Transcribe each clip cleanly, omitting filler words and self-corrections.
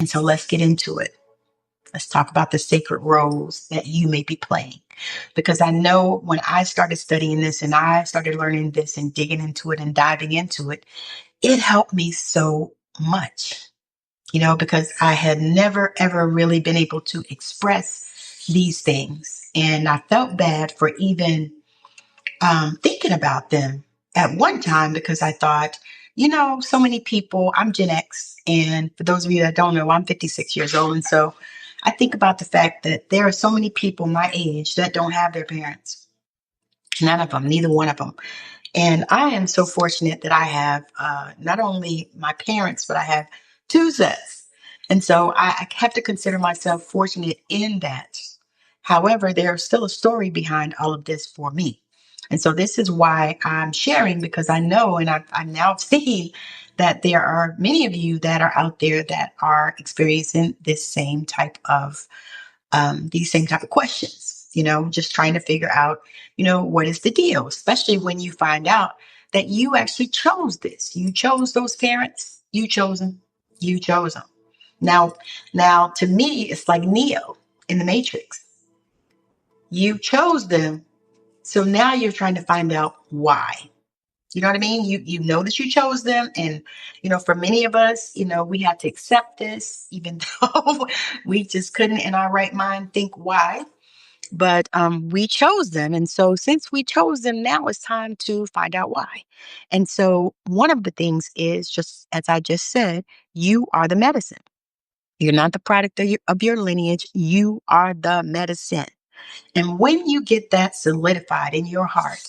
And so let's get into it. Let's talk about the sacred roles that you may be playing. Because I know when I started studying this and I started learning this and digging into it and diving into it, it helped me so much, because I had never, ever really been able to express these things. And I felt bad for even thinking about them at one time because I thought, so many people, I'm Gen X. And for those of you that don't know, I'm 56 years old. And so I think about the fact that there are so many people my age that don't have their parents. None of them, neither one of them. And I am so fortunate that I have not only my parents, but I have two sets. And so I have to consider myself fortunate in that. However, there's still a story behind all of this for me. And so this is why I'm sharing, because I know and I'm now seeing that there are many of you that are out there that are experiencing these same type of questions, just trying to figure out, what is the deal, especially when you find out that you actually chose this. You chose those parents. You chose them. You chose them. Now to me, it's like Neo in the Matrix. You chose them. So now you're trying to find out why. You know what I mean? You know that you chose them. And, for many of us, we had to accept this, even though we just couldn't in our right mind think why. But we chose them. And so since we chose them, now it's time to find out why. And so one of the things is, just as I just said, you are the medicine. You're not the product of your lineage. You are the medicine. And when you get that solidified in your heart,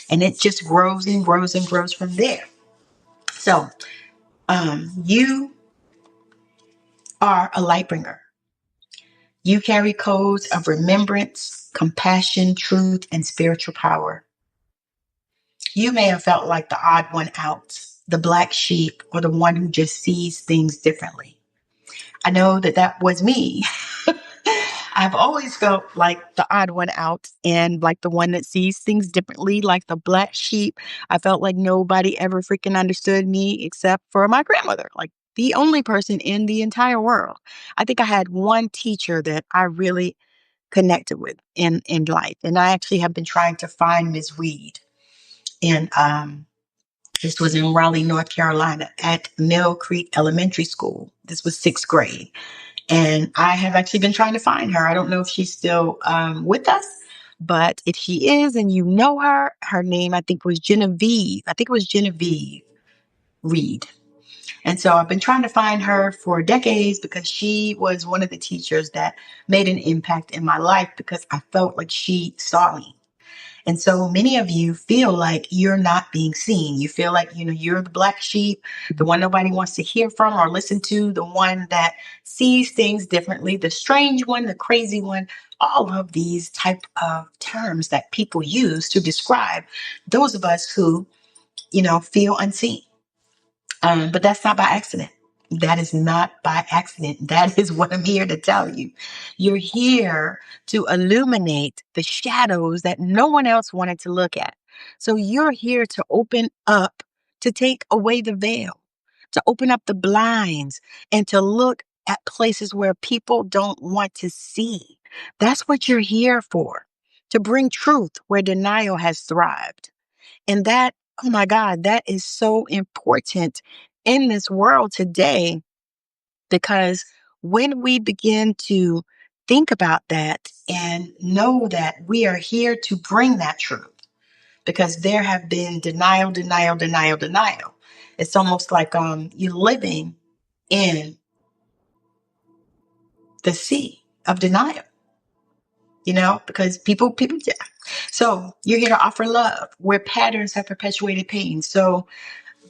and it just grows and grows and grows from there. So you are a light bringer. You carry codes of remembrance, compassion, truth, and spiritual power. You may have felt like the odd one out, the black sheep, or the one who just sees things differently. I know that was me. I've always felt like the odd one out and like the one that sees things differently, like the black sheep. I felt like nobody ever freaking understood me except for my grandmother, like the only person in the entire world. I think I had one teacher that I really connected with in life. And I actually have been trying to find Miss Reed. And this was in Raleigh, North Carolina at Mill Creek Elementary School. This was sixth grade. And I have actually been trying to find her. I don't know if she's still with us, but if she is and you know her, her name, I think was Genevieve. I think it was Genevieve Reed. And so I've been trying to find her for decades because she was one of the teachers that made an impact in my life because I felt like she saw me. And so many of you feel like you're not being seen. You feel like, you're the black sheep, the one nobody wants to hear from or listen to, the one that sees things differently, the strange one, the crazy one, all of these type of terms that people use to describe those of us who, feel unseen. But that's not by accident. That is not by accident. That is what I'm here to tell you. You're here to illuminate the shadows that no one else wanted to look at. So you're here to open up, to take away the veil, to open up the blinds, and to look at places where people don't want to see. That's what you're here for, to bring truth where denial has thrived. And that, oh my God, that is so important in this world today because when we begin to think about that and know that we are here to bring that truth, because there have been denial, denial, denial, denial. It's almost like you're living in the sea of denial, because people, yeah. So you're here to offer love where patterns have perpetuated pain. So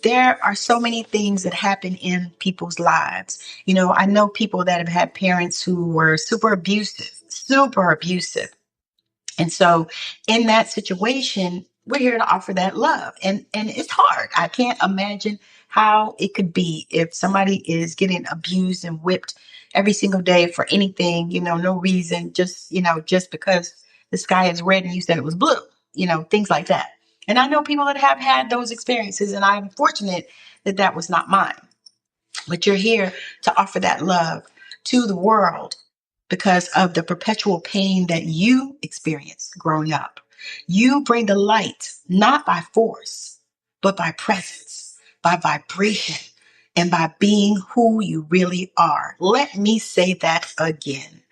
there are so many things that happen in people's lives. I know people that have had parents who were super abusive, super abusive. And so in that situation, we're here to offer that love. And it's hard. I can't imagine how it could be if somebody is getting abused and whipped every single day for anything, no reason, just because the sky is red and you said it was blue, things like that. And I know people that have had those experiences, and I'm fortunate that that was not mine. But you're here to offer that love to the world because of the perpetual pain that you experienced growing up. You bring the light, not by force, but by presence, by vibration, and by being who you really are. Let me say that again.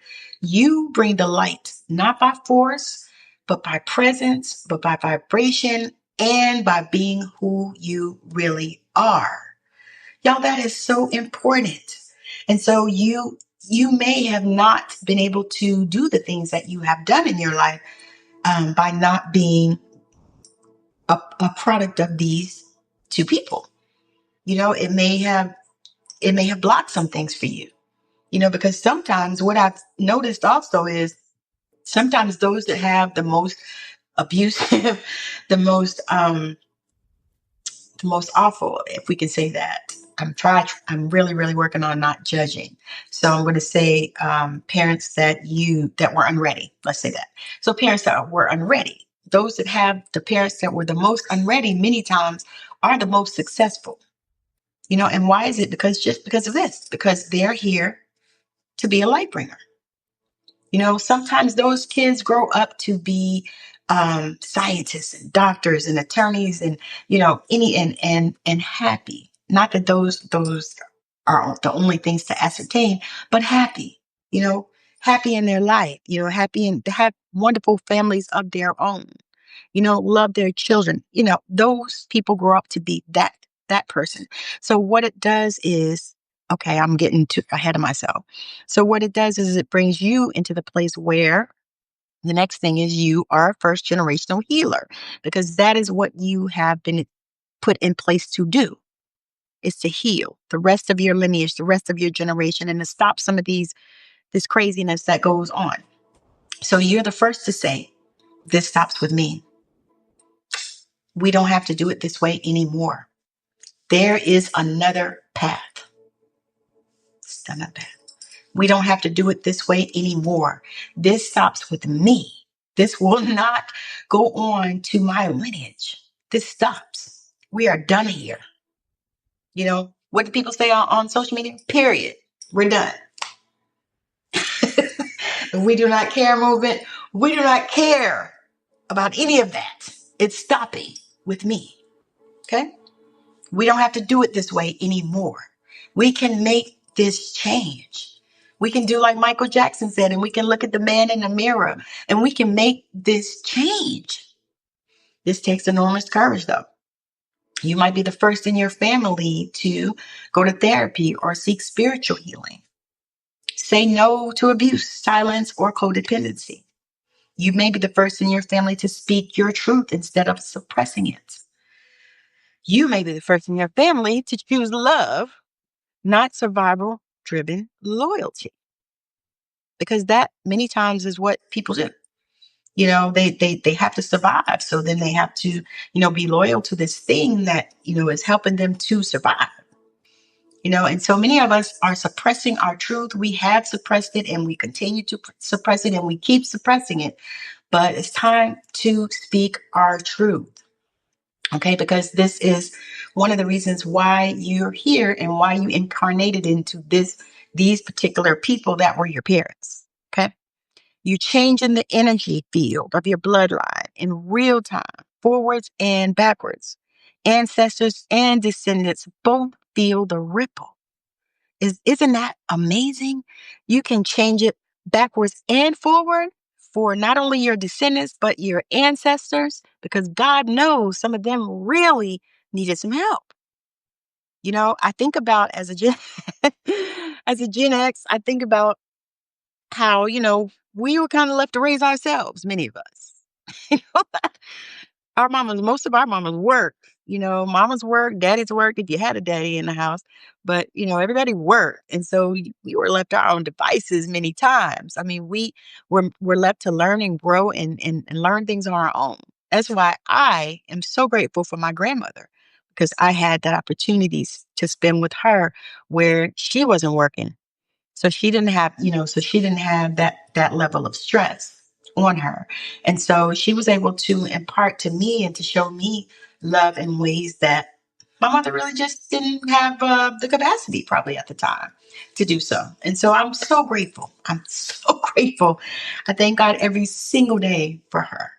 You bring the light, not by force, but by presence, but by vibration, and by being who you really are. Y'all, that is so important. And so you may have not been able to do the things that you have done in your life by not being a product of these two people. It may have blocked some things for you. Because sometimes what I've noticed also is sometimes those that have the most abusive, the most awful, if we can say that. I'm really, really working on not judging. So I'm going to say parents that were unready. Let's say that. So parents that were unready. Those that have the parents that were the most unready many times are the most successful. And why is it? Because of this. Because they're here to be a light bringer. Sometimes those kids grow up to be scientists and doctors and attorneys and any and happy. Not that those are the only things to ascertain, but happy. Happy in their life. Happy and to have wonderful families of their own. Love their children. Those people grow up to be that person. So what it does is, okay, I'm getting too ahead of myself. So what it does is it brings you into the place where the next thing is you are a first generational healer, because that is what you have been put in place to do, is to heal the rest of your lineage, the rest of your generation, and to stop some of this craziness that goes on. So you're the first to say, this stops with me. We don't have to do it this way anymore. There is another path. It's another path. We don't have to do it this way anymore. This stops with me. This will not go on to my lineage. This stops. We are done here. What do people say on social media? Period. We're done. We do not care movement. We do not care about any of that. It's stopping with me. Okay? We don't have to do it this way anymore. We can make this change. We can do like Michael Jackson said, and we can look at the man in the mirror and we can make this change. This takes enormous courage, though. You might be the first in your family to go to therapy or seek spiritual healing. Say no to abuse, silence, or codependency. You may be the first in your family to speak your truth instead of suppressing it. You may be the first in your family to choose love, not survival-driven loyalty. Because that many times is what people do. They have to survive. So then they have to, be loyal to this thing that, is helping them to survive. And so many of us are suppressing our truth. We have suppressed it and we continue to suppress it and we keep suppressing it. But it's time to speak our truth. Okay, because this is one of the reasons why you're here and why you incarnated into these particular people that were your parents. Okay, you change in the energy field of your bloodline in real time, forwards and backwards. Ancestors and descendants both feel the ripple. Isn't that amazing? You can change it backwards and forward for not only your descendants, but your ancestors, because God knows some of them really needed some help. I think about as a as a Gen X, I think about how, we were kind of left to raise ourselves, many of us. You know, most of our mamas work. Mama's work, daddy's work, if you had a daddy in the house. But, everybody worked. And so we were left to our own devices many times. I mean, we're left to learn and grow and learn things on our own. That's why I am so grateful for my grandmother, because I had that opportunity to spend with her where she wasn't working. So she didn't have, that level of stress on her. And so she was able to impart to me and to show me love in ways that My mother really just didn't have the capacity, probably at the time, to do so. And so I'm so grateful. I'm so grateful. I thank God every single day for her.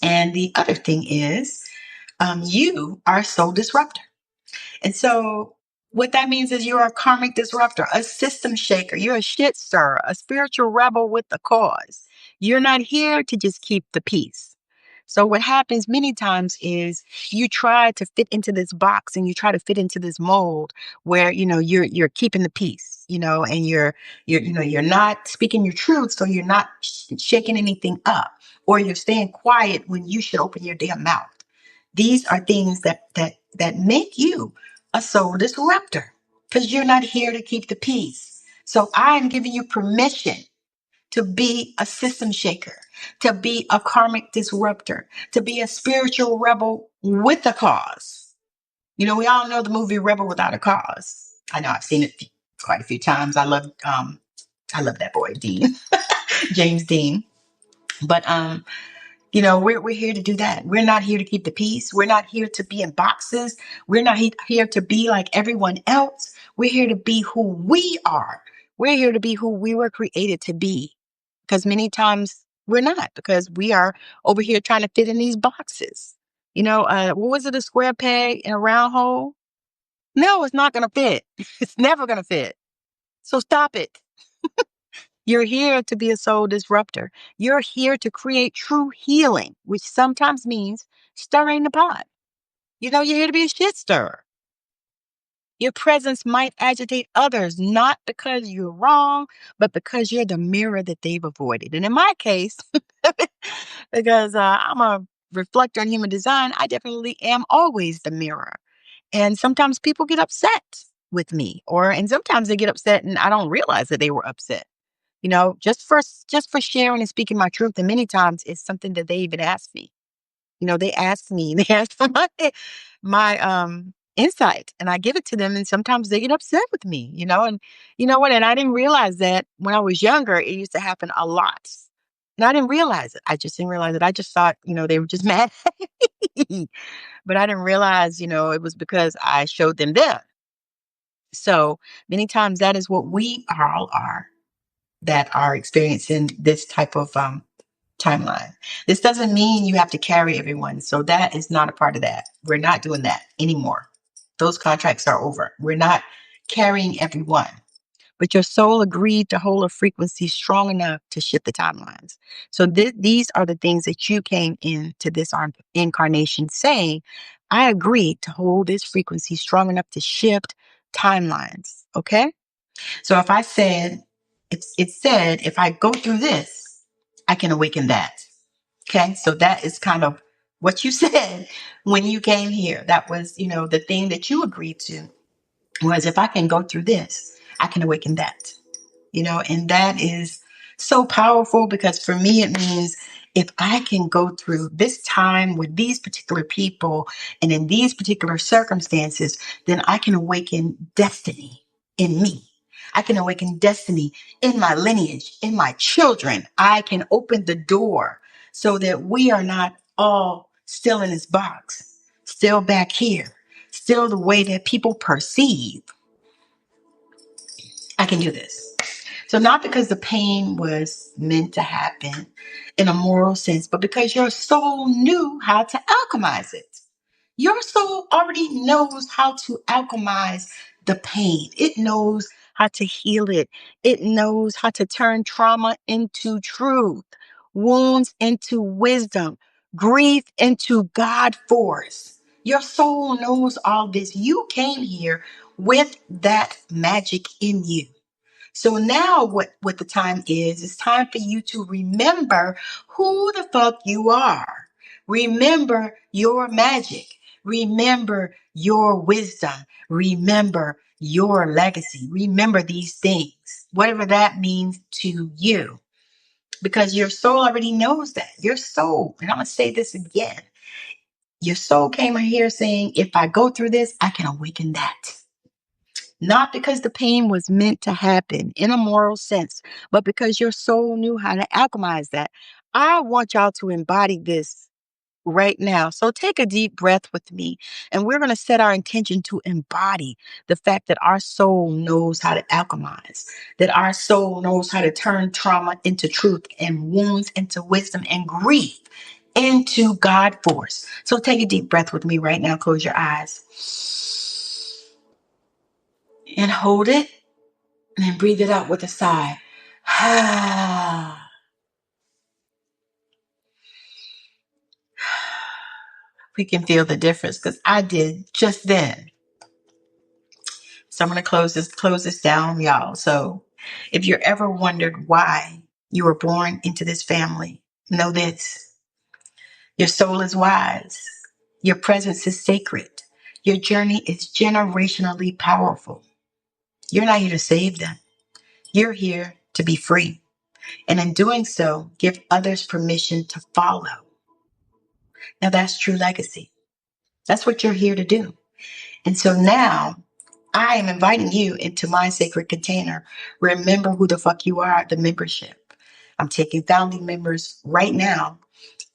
And the other thing is, you are a soul disruptor. And so what that means is you're a karmic disruptor, a system shaker. You're a shit stirrer, a spiritual rebel with a cause. You're not here to just keep the peace. So what happens many times is you try to fit into this box and you try to fit into this mold where you're keeping the peace, and you're not speaking your truth, so you're not shaking anything up, or you're staying quiet when you should open your damn mouth. These are things that make you a soul disruptor because you're not here to keep the peace. So I'm giving you permission to be a system shaker, to be a karmic disruptor, to be a spiritual rebel with a cause. We all know the movie Rebel Without a Cause. I know I've seen it quite a few times. I love that boy, Dean, James Dean. But we're here to do that. We're not here to keep the peace. We're not here to be in boxes. We're not here to be like everyone else. We're here to be who we are. We're here to be who we were created to be. Because many times we're not, because we are over here trying to fit in these boxes. What was it? A square peg in a round hole? No, it's not going to fit. It's never going to fit. So stop it. You're here to be a soul disruptor. You're here to create true healing, which sometimes means stirring the pot. You're here to be a shit stirrer. Your presence might agitate others, not because you're wrong, but because you're the mirror that they've avoided. And in my case, because I'm a reflector in human design, I definitely am always the mirror. And sometimes people get upset with me, and sometimes they get upset and I don't realize that they were upset. Just for sharing and speaking my truth. And many times it's something that they even ask me. They ask for my insight, and I give it to them. And sometimes they get upset with me, and you know what? And I didn't realize that when I was younger, it used to happen a lot. And I didn't realize it. I just didn't realize it. I just thought, they were just mad at me. But I didn't realize, it was because I showed them them. So many times that is what we all are, that are experiencing this type of timeline. This doesn't mean you have to carry everyone. So that is not a part of that. We're not doing that anymore. Those contracts are over. We're not carrying everyone. But your soul agreed to hold a frequency strong enough to shift the timelines. So these are the things that you came into this incarnation saying, I agreed to hold this frequency strong enough to shift timelines. Okay? So if I said, it said, if I go through this, I can awaken that. Okay. So that is kind of what you said when you came here. That was, the thing that you agreed to was, if I can go through this, I can awaken that. And that is so powerful, because for me, it means if I can go through this time with these particular people and in these particular circumstances, then I can awaken destiny in me. I can awaken destiny in my lineage, in my children. I can open the door so that we are not all still in this box, still back here, still the way that people perceive. I can do this. So not because the pain was meant to happen in a moral sense, but because your soul knew how to alchemize it. Your soul already knows how to alchemize the pain. It knows how to heal it. It knows how to turn trauma into truth, wounds into wisdom, grief into God force. Your soul knows all this. You came here with that magic in you. So now what the time is, it's time for you to remember who the fuck you are. Remember your magic. Remember your wisdom. Remember your legacy. Remember these things, whatever that means to you, because your soul already knows that. Your soul, and I'm going to say this again, your soul came here saying, if I go through this, I can awaken that. Not because the pain was meant to happen in a moral sense, but because your soul knew how to alchemize that. I want y'all to embody this right now. So take a deep breath with me, and we're going to set our intention to embody the fact that our soul knows how to alchemize, that our soul knows how to turn trauma into truth and wounds into wisdom and grief into God force. So take a deep breath with me right now. Close your eyes and hold it, and then breathe it out with a sigh. We can feel the difference because I did just then. So I'm going to close this down, y'all. So if you're ever wondered why you were born into this family, know this: your soul is wise. Your presence is sacred. Your journey is generationally powerful. You're not here to save them. You're here to be free. And in doing so, give others permission to follow. Now that's true legacy. That's what you're here to do. And so now I am inviting you into my sacred container. Remember who the fuck you are, the membership. I'm taking founding members right now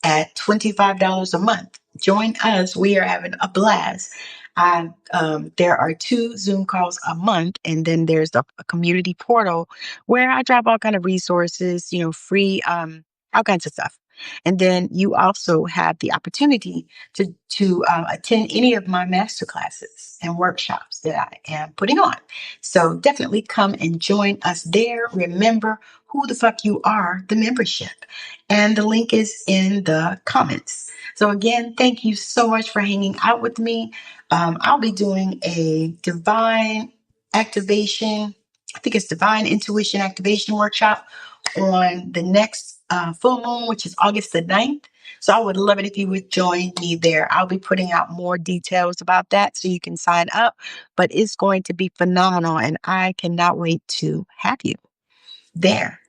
at $25 a month. Join us. We are having a blast. There are 2 Zoom calls a month, and then there's a community portal where I drop all kind of resources, free, all kinds of stuff. And then you also have the opportunity to attend any of my master classes and workshops that I am putting on. So definitely come and join us there. Remember who the fuck you are, the membership. And the link is in the comments. So again, thank you so much for hanging out with me. I'll be doing a divine activation, I think it's divine intuition activation workshop on the next full moon, which is August the 9th. So I would love it if you would join me there. I'll be putting out more details about that so you can sign up, but it's going to be phenomenal and I cannot wait to have you there.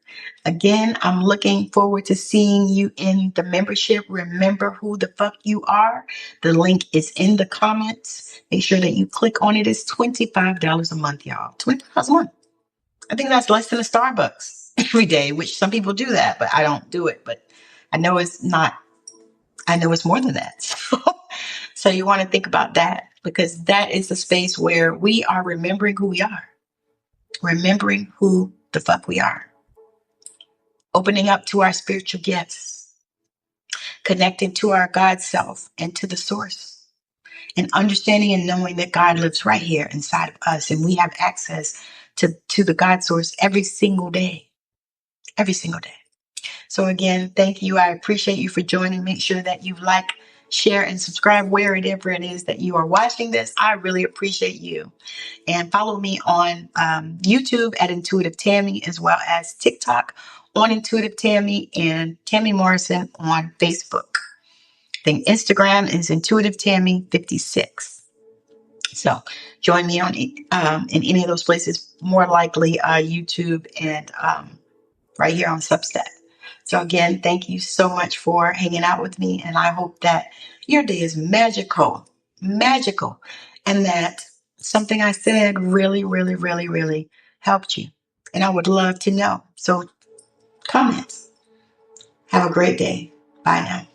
Again, I'm looking forward to seeing you in the membership. Remember who the fuck you are. The link is in the comments. Make sure that you click on it. It's $25 a month, y'all. $25 a month. I think that's less than a Starbucks every day, which some people do that, but I don't do it. But I know it's not, I know it's more than that. So you want to think about that because that is the space where we are remembering who we are, remembering who the fuck we are, opening up to our spiritual gifts, connecting to our God self and to the source, and understanding and knowing that God lives right here inside of us and we have access to the God source every single day, every single day. So again, thank you. I appreciate you for joining. Make sure that you like, share, and subscribe wherever it is that you are watching this. I really appreciate you. And follow me on YouTube at Intuitive Tammi, as well as TikTok on Intuitive Tammi and Tammi Morrison on Facebook. I think Instagram is Intuitive Tammi 56. So join me on in any of those places. More likely YouTube and right here on Substack. So again, thank you so much for hanging out with me. And I hope that your day is magical, magical. And that something I said really, really, really, really helped you. And I would love to know. So comments. Have a great day. Bye now.